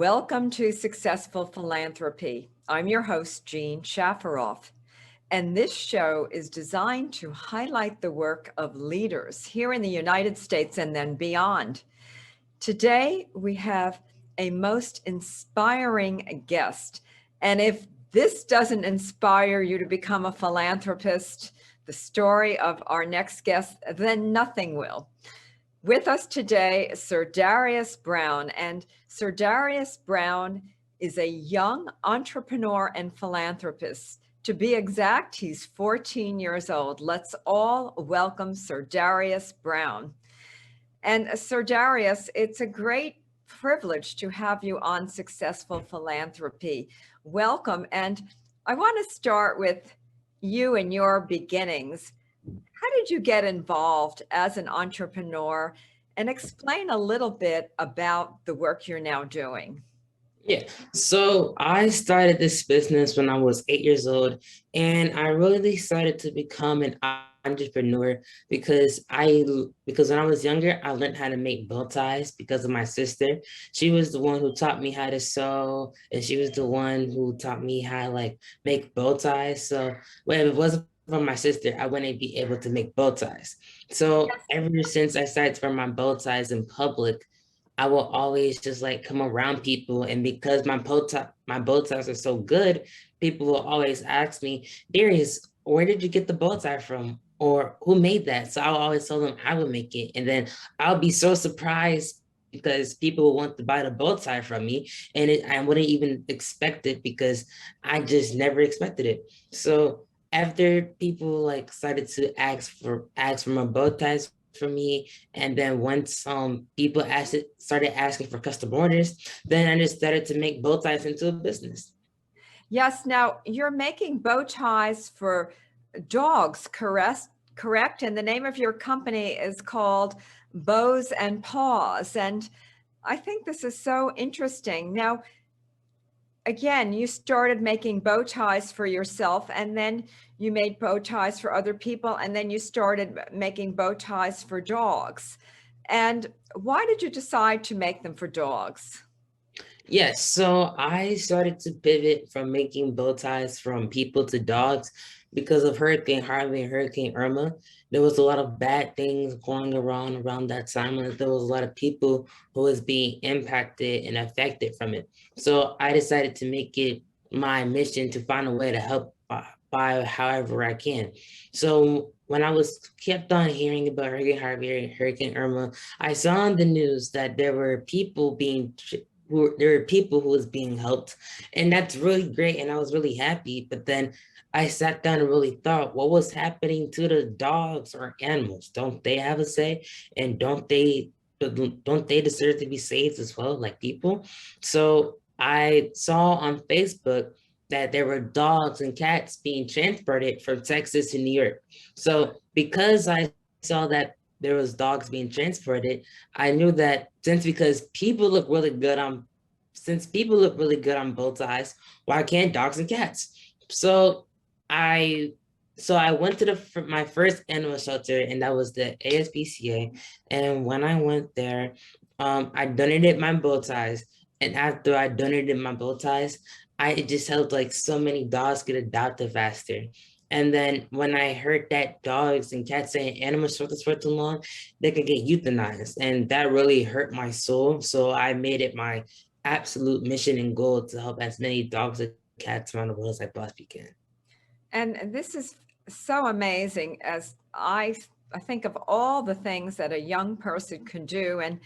Welcome to Successful Philanthropy. I'm your host, Jean Shafiroff, and this show is designed to highlight the work of leaders here in the United States and then beyond. Today, we have a most inspiring guest, and if this doesn't inspire you to become a philanthropist, the story of our next guest, then nothing will. With us today is Sir Darius Brown, and Sir Darius Brown is a young entrepreneur and philanthropist. To be exact, he's 14 years old. Let's all welcome Sir Darius Brown. And Sir Darius, it's a great privilege to have you on Successful Philanthropy. Welcome. And I want to start with you and your beginnings. How did you get involved as an entrepreneur, and explain a little bit about the work you're now doing? Yeah, so I started this business when I was 8 years old, and I really decided to become an entrepreneur because when I was younger, I learned how to make bow ties because of my sister. She was the one who taught me how to sew, and she was the one who taught me how to make bow ties. So when it wasn't for my sister, I wouldn't be able to make bow ties. So ever since I started to wear my bow ties in public, I will always just come around people, and because my bow ties are so good, people will always ask me, Darius, where did you get the bow tie from? Or who made that? So I'll always tell them I would make it. And then I'll be so surprised because people will want to buy the bow tie from me. And I wouldn't even expect it because I just never expected it. So after people started to ask for my bow ties for me, and then once people started asking for custom orders, then I just started to make bow ties into a business. Yes, now you're making bow ties for dogs, correct? And the name of your company is called Bows and Paws. And I think this is so interesting. Now, again, you started making bow ties for yourself, and then you made bow ties for other people, and then you started making bow ties for dogs. And why did you decide to make them for dogs? Yes, so I started to pivot from making bow ties from people to dogs because of Hurricane Harvey and Hurricane Irma. There was a lot of bad things going around that time, and there was a lot of people who was being impacted and affected from it. So I decided to make it my mission to find a way to help by however I can. So when I was kept on hearing about Hurricane Harvey and Hurricane Irma, I saw on the news that there were people who was being helped, and that's really great, and I was really happy. But then I sat down and really thought, what was happening to the dogs or animals? Don't they have a say? And don't they deserve to be saved as well, like people? So I saw on Facebook that there were dogs and cats being transported from Texas to New York. So because I saw that there was dogs being transported, I knew that since people look really good on both sides, why can't dogs and cats? So I I went to my first animal shelter, and that was the ASPCA. And when I went there, I donated my bow ties. And after I donated my bow ties, I just helped so many dogs get adopted faster. And then when I heard that dogs and cats stay in animal shelters for too long, they could get euthanized. And that really hurt my soul. So I made it my absolute mission and goal to help as many dogs and cats around the world as I possibly can. And this is so amazing as I think of all the things that a young person can do. And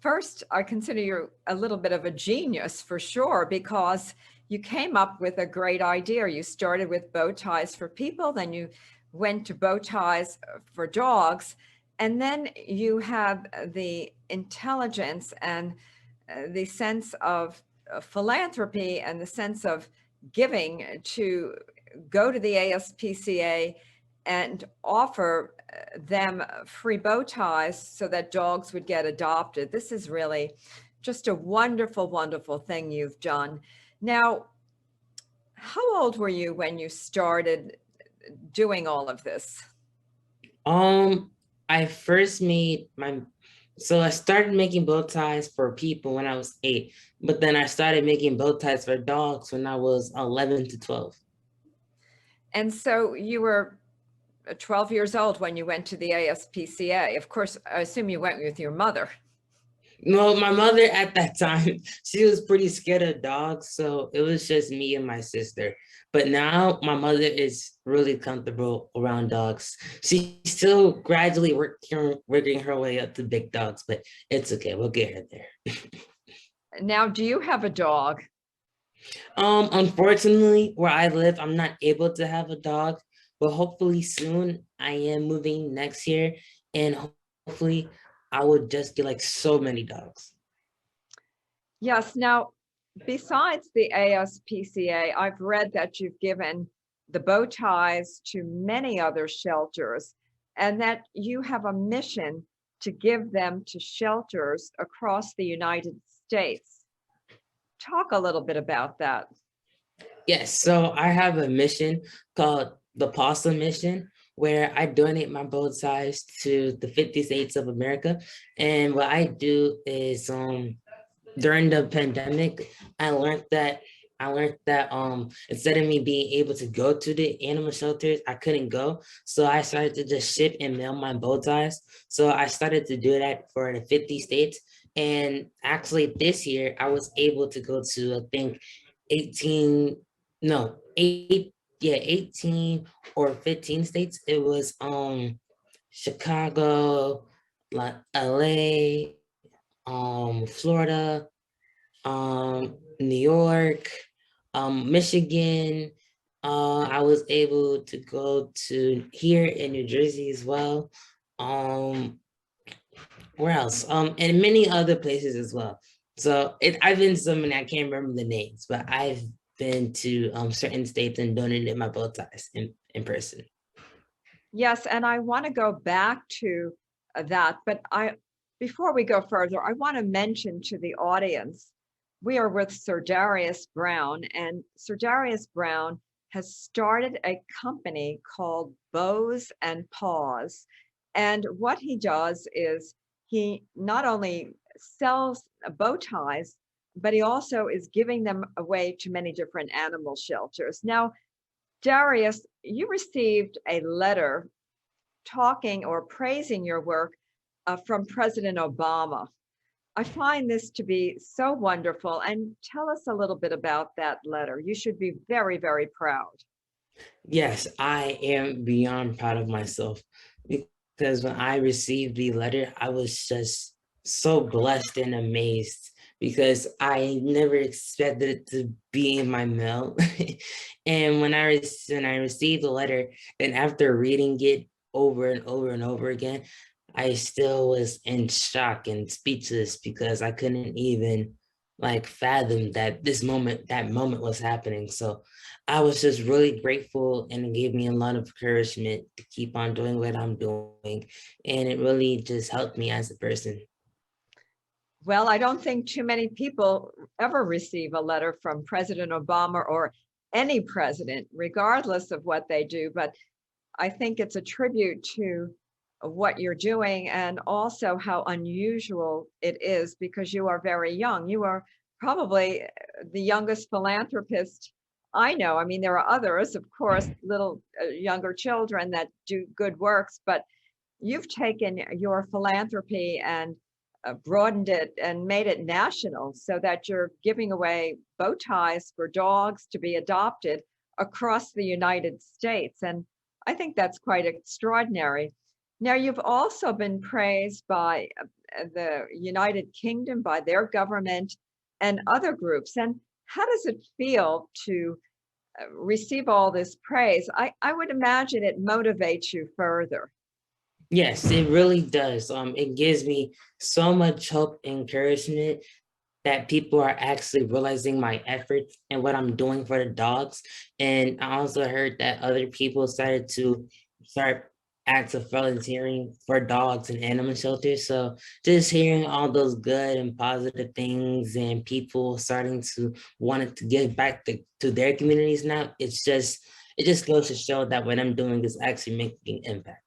first, I consider you a little bit of a genius for sure, because you came up with a great idea. You started with bow ties for people, then you went to bow ties for dogs, and then you have the intelligence and the sense of philanthropy and the sense of giving to go to the ASPCA and offer them free bow ties so that dogs would get adopted. This is really just a wonderful, wonderful thing you've done. Now, how old were you when you started doing all of this? I first made So I started making bow ties for people when I was 8, but then I started making bow ties for dogs when I was 11 to 12. And so you were 12 years old when you went to the ASPCA. Of course, I assume you went with your mother. No, my mother at that time, she was pretty scared of dogs, so it was just me and my sister. But now my mother is really comfortable around dogs. She's still gradually working her way up to big dogs, but it's okay. We'll get her there. Now, do you have a dog? Unfortunately, where I live, I'm not able to have a dog, but hopefully soon I am moving next year, and hopefully I would just get like so many dogs. Yes. Now, besides the ASPCA, I've read that you've given the bow ties to many other shelters and that you have a mission to give them to shelters across the United States. Talk a little bit about that. Yes, so I have a mission called the Possum Mission, where I donate my bow ties to the 50 states of America. And what I do is during the pandemic, I learned that instead of me being able to go to the animal shelters, I couldn't go. So I started to just ship and mail my bow ties. So I started to do that for the 50 states. And actually this year I was able to go to I think 18, no, 18 or 15 states. It was Chicago, like LA, Florida, New York, Michigan. I was able to go to here in New Jersey as well. Um, where else? And many other places as well. So I've been to so many I can't remember the names, but I've been to certain states and donated my bow ties in person. Yes, and I want to go back to that, but before we go further, I want to mention to the audience, we are with Sir Darius Brown, and Sir Darius Brown has started a company called Bows and Paws. And what he does is he not only sells bow ties, but he also is giving them away to many different animal shelters. Now, Darius, you received a letter talking or praising your work from President Obama. I find this to be so wonderful. And tell us a little bit about that letter. You should be very, very proud. Yes, I am beyond proud of myself because when I received the letter, I was just so blessed and amazed because I never expected it to be in my mail. And when I received the letter, and after reading it over and over and over again, I still was in shock and speechless because I couldn't even like fathom that that moment was happening. So I was just really grateful, and it gave me a lot of encouragement to keep on doing what I'm doing. And it really just helped me as a person. Well, I don't think too many people ever receive a letter from President Obama or any president, regardless of what they do. But I think it's a tribute to what you're doing and also how unusual it is because you are very young. You are probably the youngest philanthropist I know. I mean, there are others, of course, little younger children that do good works, but you've taken your philanthropy and broadened it and made it national so that you're giving away bow ties for dogs to be adopted across the United States. And I think that's quite extraordinary. Now, you've also been praised by the United Kingdom, by their government, and other groups. And how does it feel to receive all this praise? I would imagine it motivates you further. Yes, it really does. It gives me so much hope and encouragement that people are actually realizing my efforts and what I'm doing for the dogs. And I also heard that other people started to start acts of volunteering for dogs and animal shelters. So just hearing all those good and positive things and people starting to want to give back to their communities now, it just goes to show that what I'm doing is actually making impact.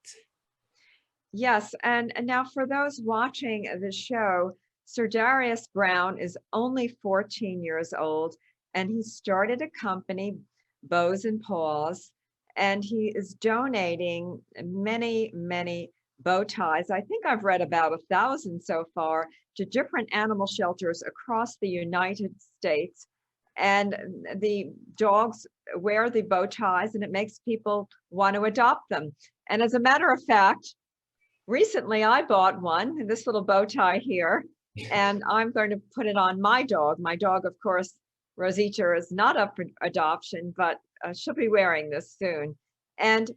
Yes, and now for those watching the show, Sir Darius Brown is only 14 years old, and he started a company, Bows and Paws, and he is donating many, many bow ties. I think I've read about 1,000 so far to different animal shelters across the United States. And the dogs wear the bow ties, and it makes people want to adopt them. And as a matter of fact, recently, I bought one, this little bow tie here, and I'm going to put it on my dog. My dog, of course, Rosita, is not up for adoption, but she'll be wearing this soon. And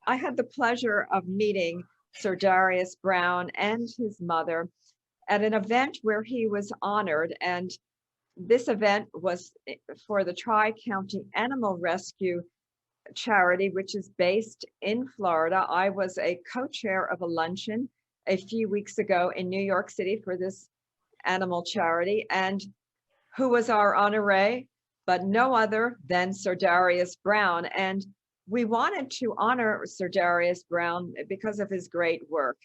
I had the pleasure of meeting Sir Darius Brown and his mother at an event where he was honored. And this event was for the Tri-County Animal Rescue charity, which is based in Florida. I was a co-chair of a luncheon a few weeks ago in New York City for this animal charity. And who was our honoree? But no other than Sir Darius Brown. And we wanted to honor Sir Darius Brown because of his great work.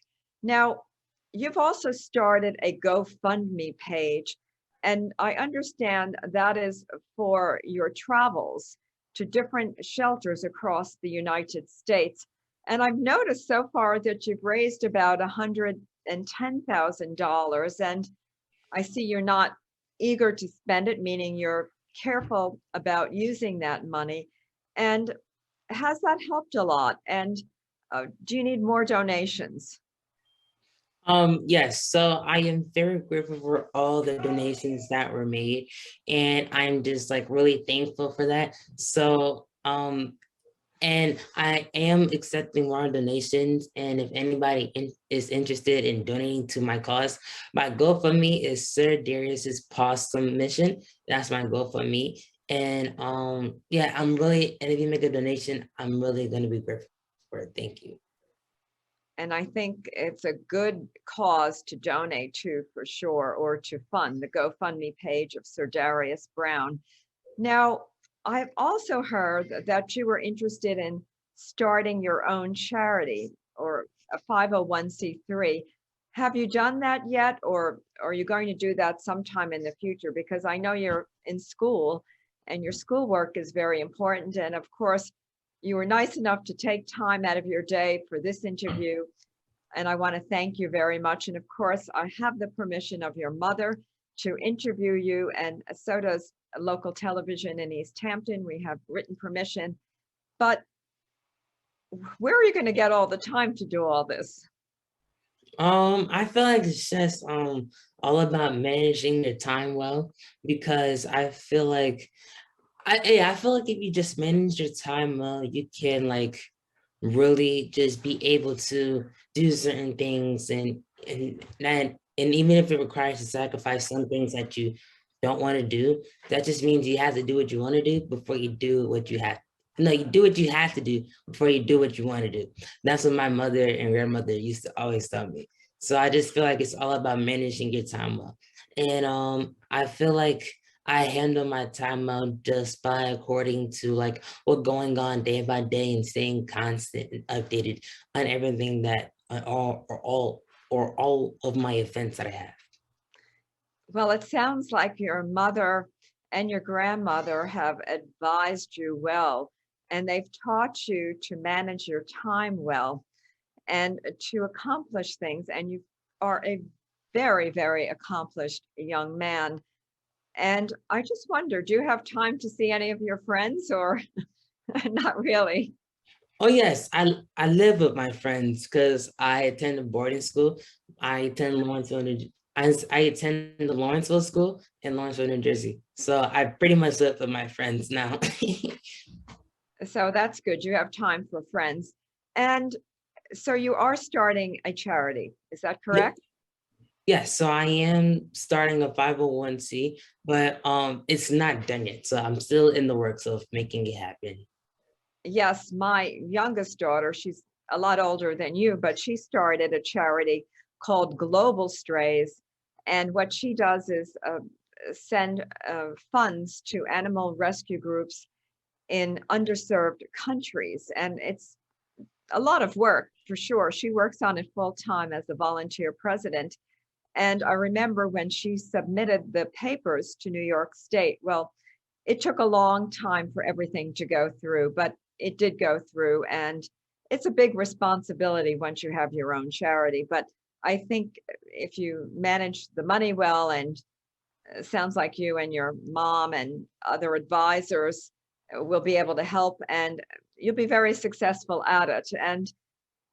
Now, you've also started a GoFundMe page, and I understand that is for your travels to different shelters across the United States. And I've noticed so far that you've raised about $110,000. And I see you're not eager to spend it, meaning you're careful about using that money. And has that helped a lot? And do you need more donations? Yes, so I am very grateful for all the donations that were made, and I'm just like really thankful for that. And I am accepting more donations. And if anybody is interested in donating to my cause, my GoFundMe is Sir Darius's Possum Mission. That's my GoFundMe. And yeah, and if you make a donation, I'm really going to be grateful for it. Thank you. And I think it's a good cause to donate to for sure, or to fund the GoFundMe page of Sir Darius Brown. Now, I've also heard that you were interested in starting your own charity or a 501c3. Have you done that yet, or are you going to do that sometime in the future? Because I know you're in school and your schoolwork is very important. And of course, you were nice enough to take time out of your day for this interview. And I want to thank you very much. And of course, I have the permission of your mother to interview you, and so does local television in East Hampton. We have written permission. But where are you going to get all the time to do all this? I feel like it's just all about managing the time well, because I feel like I feel like if you just manage your time well, you can like really just be able to do certain things, and even if it requires to sacrifice some things that you don't want to do, that just means you have to do what you want to do before you do what you have. No, you do what you have to do before you do what you want to do. That's what my mother and grandmother used to always tell me. So I just feel like it's all about managing your time well. And I feel like I handle my time well just by according to like what's going on day by day, and staying constant and updated on everything that all of my events that I have. Well, it sounds like your mother and your grandmother have advised you well, and they've taught you to manage your time well and to accomplish things. And you are a very, very accomplished young man. And I just wonder, do you have time to see any of your friends, or not really? Oh yes, I live with my friends because I attend a boarding school. I attend Lawrenceville, I attend the Lawrenceville School in Lawrenceville, New Jersey. So I pretty much live with my friends now. So that's good. You have time for friends. And so you are starting a charity. Is that Yeah, correct? yes, so I am starting a 501c, but it's not done yet. So I'm still in the works of making it happen. Yes, my youngest daughter, she's a lot older than you, but she started a charity called Global Strays. And what she does is send funds to animal rescue groups in underserved countries. And it's a lot of work for sure. She works on it full time as a volunteer president. And I remember when she submitted the papers to New York State, well, it took a long time for everything to go through, but it did go through. And it's a big responsibility once you have your own charity. But I think if you manage the money well, and sounds like you and your mom and other advisors will be able to help, and you'll be very successful at it. And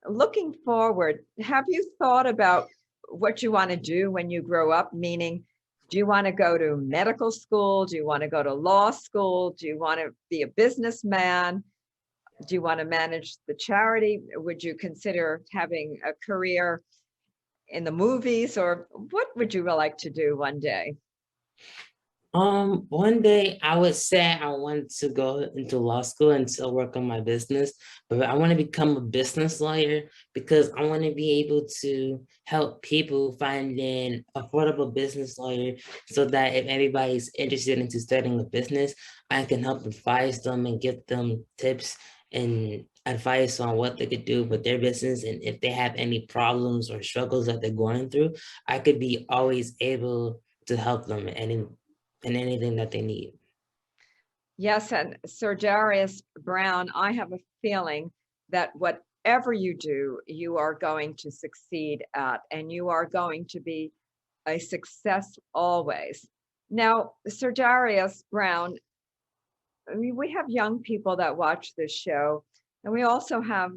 looking forward, have you thought about what you want to do when you grow up? Meaning, do you want to go to medical school? Do you want to go to law school? Do you want to be a businessman? Do you want to manage the charity? Would you consider having a career in the movies, or what would you like to do one day? One day I would say I want to go into law school and still work on my business, but I want to become a business lawyer because I want to be able to help people find an affordable business lawyer so that if anybody's interested into starting a business, I can help advise them and give them tips and advice on what they could do with their business. And if they have any problems or struggles that they're going through, I could be always able to help them and anything that they need. Yes, and Sir Darius Brown, I have a feeling that whatever you do, you are going to succeed at, and you are going to be a success always. Now, Sir Darius Brown, I mean, we have young people that watch this show, and we also have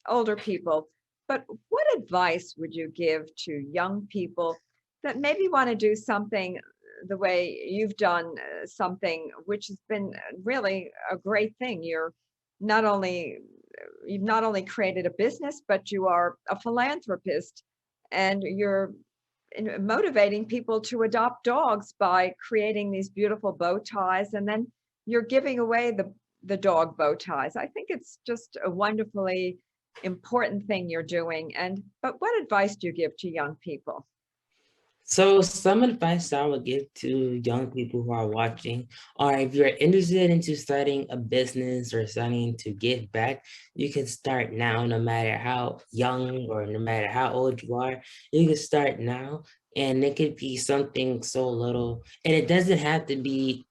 older people. But what advice would you give to young people that maybe want to do something the way you've done, something which has been really a great thing? Not only you've not only created a business, but you are a philanthropist, and you're motivating people to adopt dogs by creating these beautiful bow ties, and then you're giving away the dog bow ties. I think it's just a wonderfully important thing you're doing. And but what advice do you give to young people? So some advice I would give to young people who are watching are if you're interested into starting a business or starting to give back, you can start now, no matter how young or no matter how old you are, you can start now. And it could be something so little, and it doesn't have to be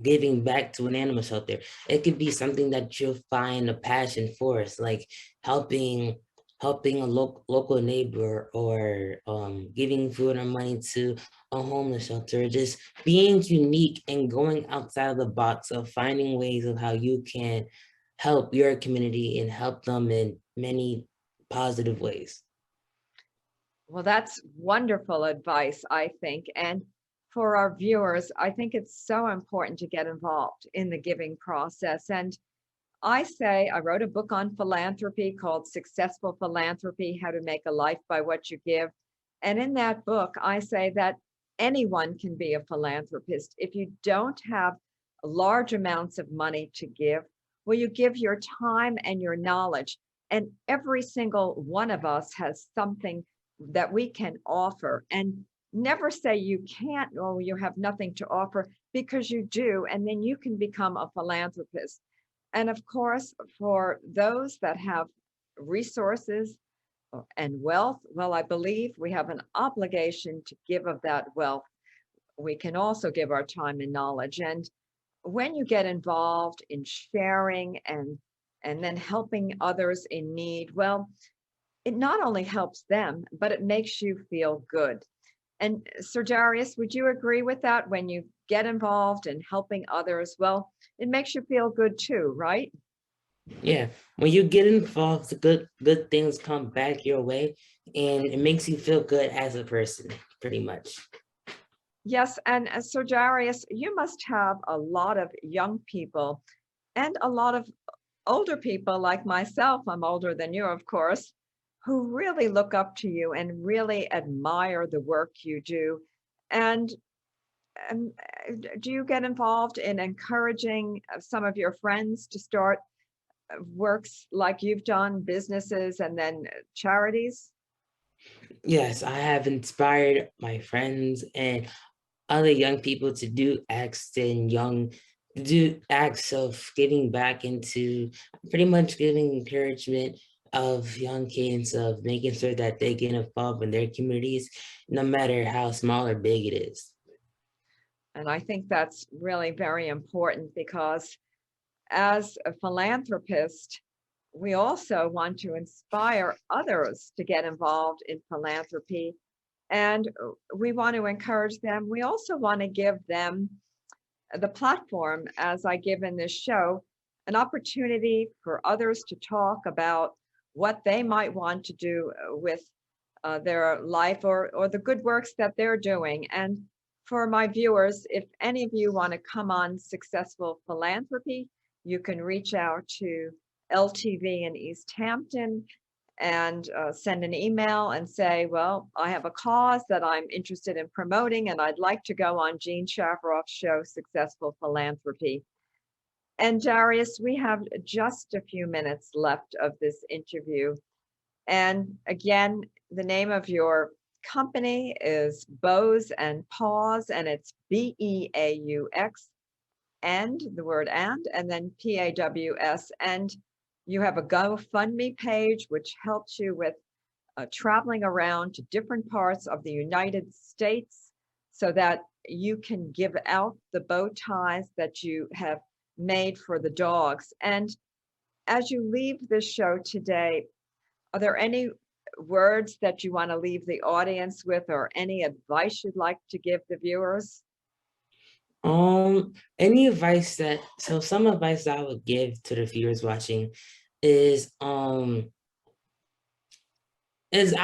giving back to an animal shelter. It could be something that you'll find a passion for. It's like helping helping a local neighbor or giving food or money to a homeless shelter, just being unique and going outside of the box of finding ways of how you can help your community and help them in many positive ways. Well, that's wonderful advice, I think. And for our viewers, I think it's so important to get involved in the giving process. And I say, I wrote a book on philanthropy called Successful Philanthropy: How to Make a Life by What You Give. And in that book, I say that anyone can be a philanthropist. If you don't have large amounts of money to give, well, you give your time and your knowledge. And every single one of us has something that we can offer. And never say you can't or you have nothing to offer, because you do. And then you can become a philanthropist. And of course, for those that have resources and wealth, well, I believe we have an obligation to give of that wealth. We can also give our time and knowledge. And when you get involved in sharing and then helping others in need, well, it not only helps them, but it makes you feel good. And Sir Darius, would you agree with that? When you get involved in helping others, well, it makes you feel good too, right? Yeah, when you get involved, the good things come back your way, and it makes you feel good as a person, pretty much. Yes, and Sir Darius, you must have a lot of young people and a lot of older people like myself. I'm older than you, of course, who really look up to you and really admire the work you do. And do you get involved in encouraging some of your friends to start works like you've done, businesses and then charities? Yes, I have inspired my friends and other young people to do acts and young do acts of giving back into pretty much giving encouragement of young kids of making sure that they get involved in their communities, no matter how small or big it is. And I think that's really very important because as a philanthropist, we also want to inspire others to get involved in philanthropy. And we want to encourage them. We also want to give them the platform, as I give in this show, an opportunity for others to talk about what they might want to do with their life or the good works that they're doing. And for my viewers, if any of you want to come on Successful Philanthropy, you can reach out to LTV in East Hampton and send an email and say, well, I have a cause that I'm interested in promoting, and I'd like to go on Jean Shafiroff's show, Successful Philanthropy. And Darius, we have just a few minutes left of this interview. And again, the name of your company is Bows and Paws, and it's BEAUX, and the word and then PAWS. And you have a GoFundMe page, which helps you with traveling around to different parts of the United States so that you can give out the bow ties that you have made for the dogs. And as you leave this show today, are there any words that you want to leave the audience with or any advice you'd like to give the viewers? Any advice that, so some advice that I would give to the viewers watching is I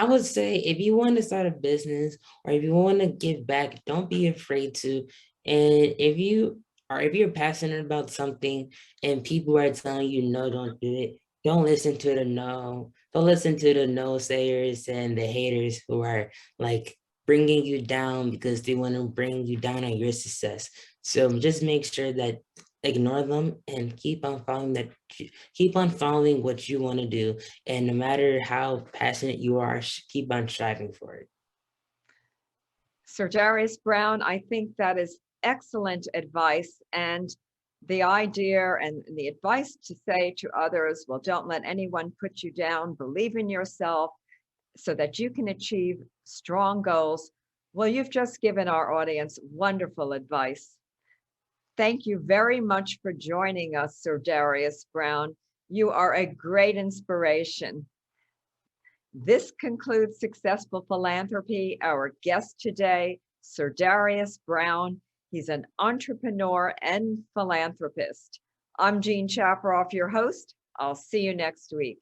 would say if you want to start a business or if you want to give back, don't be afraid to. And if you're passionate about something and people are telling you no, don't do it, don't listen to the no. Don't listen to the no sayers and the haters who are like bringing you down because they want to bring you down on your success. So just make sure that ignore them and keep on following what you want to do, and no matter how passionate you are, keep on striving for it. Sir Darius Brown, I think that is excellent advice. And the idea and the advice to say to others, well, don't let anyone put you down, believe in yourself so that you can achieve strong goals. Well, you've just given our audience wonderful advice. Thank you very much for joining us, Sir Darius Brown. You are a great inspiration. This concludes Successful Philanthropy. Our guest today, Sir Darius Brown. He's an entrepreneur and philanthropist. I'm Jean Shafiroff, your host. I'll see you next week.